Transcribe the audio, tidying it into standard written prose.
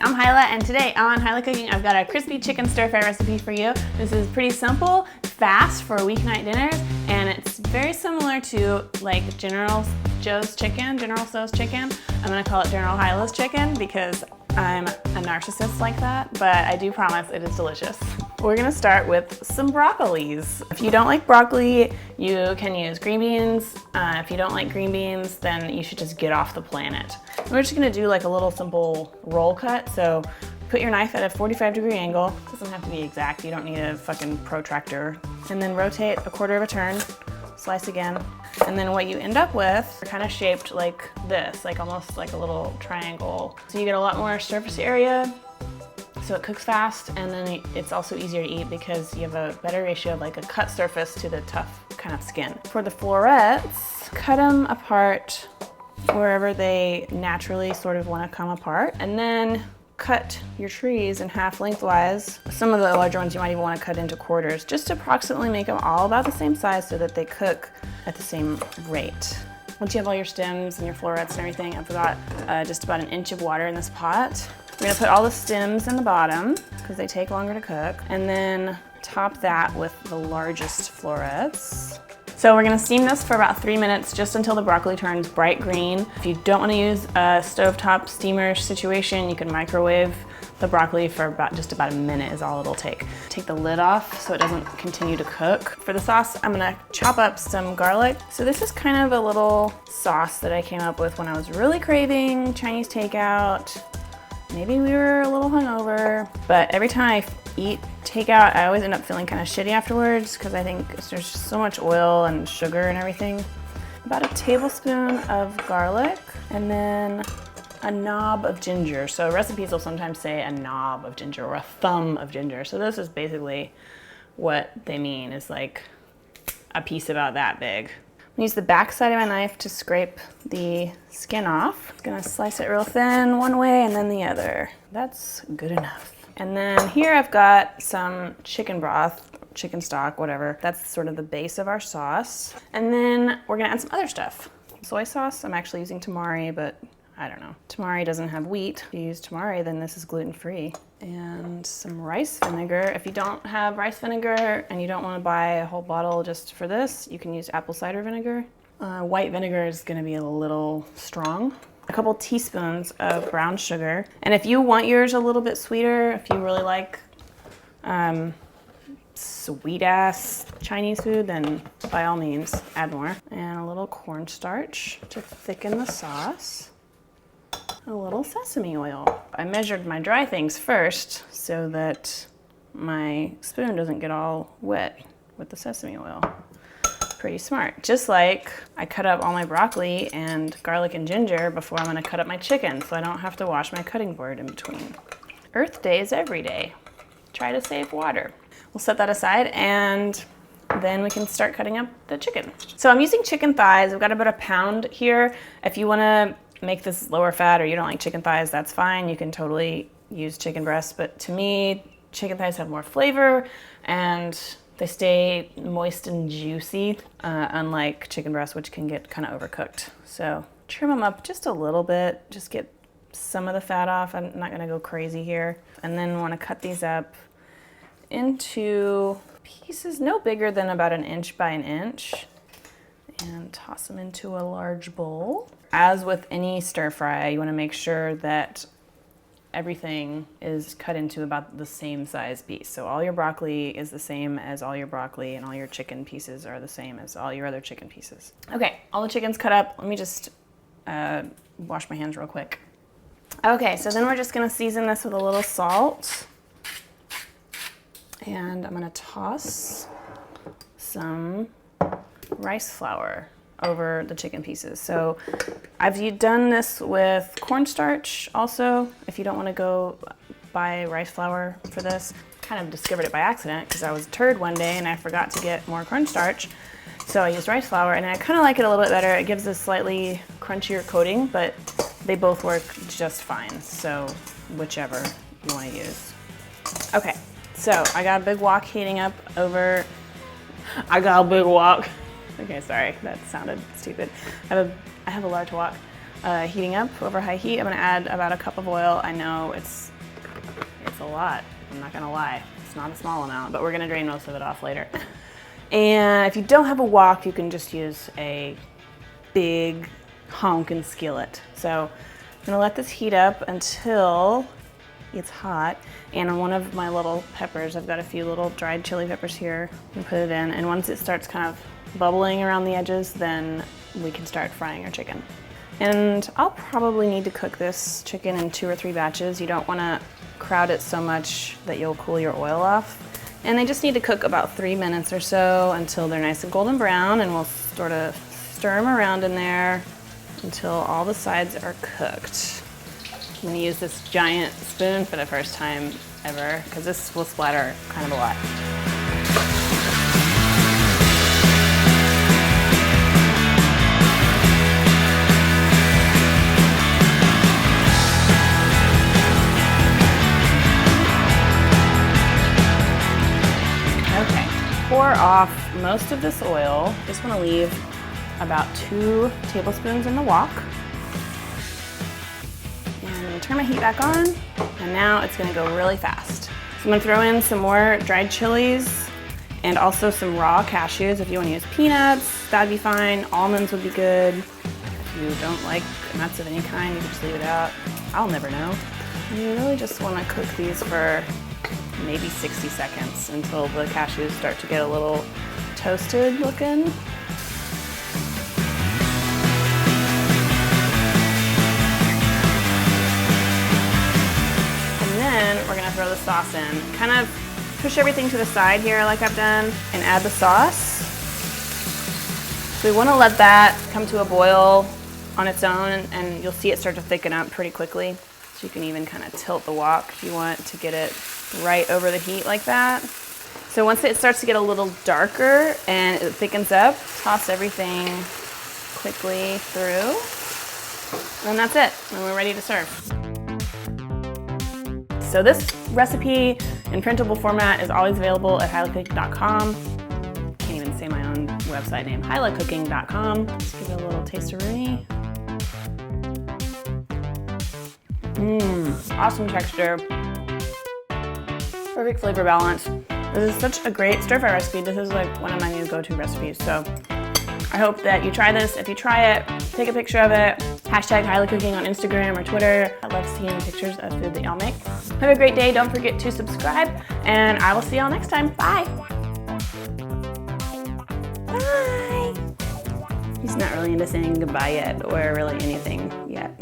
I'm Hilah, and today on Hilah Cooking, I've got a crispy chicken stir-fry recipe for you. This is pretty simple, fast for weeknight dinners, and it's very similar to like General Tso's chicken. I'm gonna call it General Hilah's chicken because I'm a narcissist like that, but I do promise it is delicious. We're gonna start with some broccolis. If you don't like broccoli, you can use green beans. If you don't like green beans, then you should just get off the planet. We're just gonna do like a little simple roll cut. So put your knife at a 45-degree angle. Doesn't have to be exact. You don't need a fucking protractor. And then rotate a quarter of a turn, slice again. And then what you end up with are kind of shaped like this, like almost like a little triangle. So you get a lot more surface area, so it cooks fast, and then it's also easier to eat because you have a better ratio of like a cut surface to the tough kind of skin. For the florets, cut them apart wherever they naturally sort of want to come apart, and then cut your trees in half lengthwise. Some of the larger ones you might even want to cut into quarters, just to approximately make them all about the same size so that they cook at the same rate. Once you have all your stems and your florets and everything, I've got just about 1 inch of water in this pot. We're gonna put all the stems in the bottom because they take longer to cook, and then top that with the largest florets. So we're gonna steam this for about 3 minutes, just until the broccoli turns bright green. If you don't wanna use a stovetop steamer situation, you can microwave the broccoli for just about 1 minute is all it'll take. Take the lid off so it doesn't continue to cook. For the sauce, I'm gonna chop up some garlic. So this is kind of a little sauce that I came up with when I was really craving Chinese takeout. Maybe we were a little hungover, but every time I eat takeout, I always end up feeling kind of shitty afterwards because I think there's just so much oil and sugar and everything. About a tablespoon of garlic, and then a knob of ginger. So recipes will sometimes say a knob of ginger or a thumb of ginger. So this is basically what they mean, is like a piece about that big. I'm gonna use the back side of my knife to scrape the skin off. I'm gonna slice it real thin one way and then the other. That's good enough. And then here I've got some chicken broth, chicken stock, whatever. That's sort of the base of our sauce. And then we're gonna add some other stuff. Soy sauce, I'm actually using tamari, but I don't know. Tamari doesn't have wheat. If you use tamari, then this is gluten-free. And some rice vinegar. If you don't have rice vinegar and you don't want to buy a whole bottle just for this, you can use apple cider vinegar. White vinegar is going to be a little strong. A couple teaspoons of brown sugar. And if you want yours a little bit sweeter, if you really like sweet-ass Chinese food, then by all means, add more. And a little cornstarch to thicken the sauce. A little sesame oil. I measured my dry things first so that my spoon doesn't get all wet with the sesame oil. Pretty smart. Just like I cut up all my broccoli and garlic and ginger before I'm gonna cut up my chicken, so I don't have to wash my cutting board in between. Earth Day is every day. Try to save water. We'll set that aside, and then we can start cutting up the chicken. So I'm using chicken thighs. I've got about 1 pound here. If you wanna make this lower fat or you don't like chicken thighs, that's fine. You can totally use chicken breasts, but to me, chicken thighs have more flavor and they stay moist and juicy, unlike chicken breasts, which can get kind of overcooked. So trim them up just a little bit, just get some of the fat off. I'm not gonna go crazy here. And then wanna cut these up into pieces no bigger than about 1 inch by 1 inch, and toss them into a large bowl. As with any stir fry, you want to make sure that everything is cut into about the same size piece. So all your broccoli is the same as all your broccoli, and all your chicken pieces are the same as all your other chicken pieces. Okay, all the chicken's cut up. Let me just wash my hands real quick. Okay, so then we're just gonna season this with a little salt. And I'm gonna toss some rice flour over the chicken pieces. So I've done this with cornstarch also, if you don't want to go buy rice flour for this. Kind of discovered it by accident because I was a turd one day and I forgot to get more cornstarch. So I used rice flour, and I kind of like it a little bit better. It gives a slightly crunchier coating, but they both work just fine. So whichever you want to use. Okay, so I got a big wok heating up over, Okay, sorry, that sounded stupid. I have a large wok heating up over high heat. I'm gonna add about a cup of oil. I know it's a lot, I'm not gonna lie. It's not a small amount, but we're gonna drain most of it off later. And if you don't have a wok, you can just use a big honkin' skillet. So I'm gonna let this heat up until it's hot. And on one of my little peppers, I've got a few little dried chili peppers here. You can put it in, and once it starts kind of bubbling around the edges, then we can start frying our chicken. And I'll probably need to cook this chicken in 2 or 3 batches. You don't wanna crowd it so much that you'll cool your oil off. And they just need to cook about 3 minutes or so until they're nice and golden brown, and we'll sort of stir them around in there until all the sides are cooked. I'm gonna use this giant spoon for the first time ever, because this will splatter kind of a lot. Okay, pour off most of this oil. Just wanna leave about 2 tablespoons in the wok. Turn my heat back on, and now it's gonna go really fast. So I'm gonna throw in some more dried chilies and also some raw cashews. If you wanna use peanuts, that'd be fine. Almonds would be good. If you don't like nuts of any kind, you can just leave it out. I'll never know. You really just wanna cook these for maybe 60 seconds until the cashews start to get a little toasted looking. We're gonna throw the sauce in. Kind of push everything to the side here like I've done and add the sauce. So we wanna let that come to a boil on its own, and you'll see it start to thicken up pretty quickly. So you can even kind of tilt the wok if you want to get it right over the heat like that. So once it starts to get a little darker and it thickens up, toss everything quickly through. And that's it, and we're ready to serve. So this recipe in printable format is always available at HilahCooking.com. Can't even say my own website name, HilahCooking.com. Let's give it a little taste-a-rooney. Awesome texture. Perfect flavor balance. This is such a great stir-fry recipe. This is like one of my new go-to recipes. So I hope that you try this. If you try it, take a picture of it. Hashtag Hilah Cooking on Instagram or Twitter. I love seeing pictures of food that y'all make. Have a great day. Don't forget to subscribe, and I will see y'all next time. Bye. Bye. He's not really into saying goodbye yet, or really anything yet.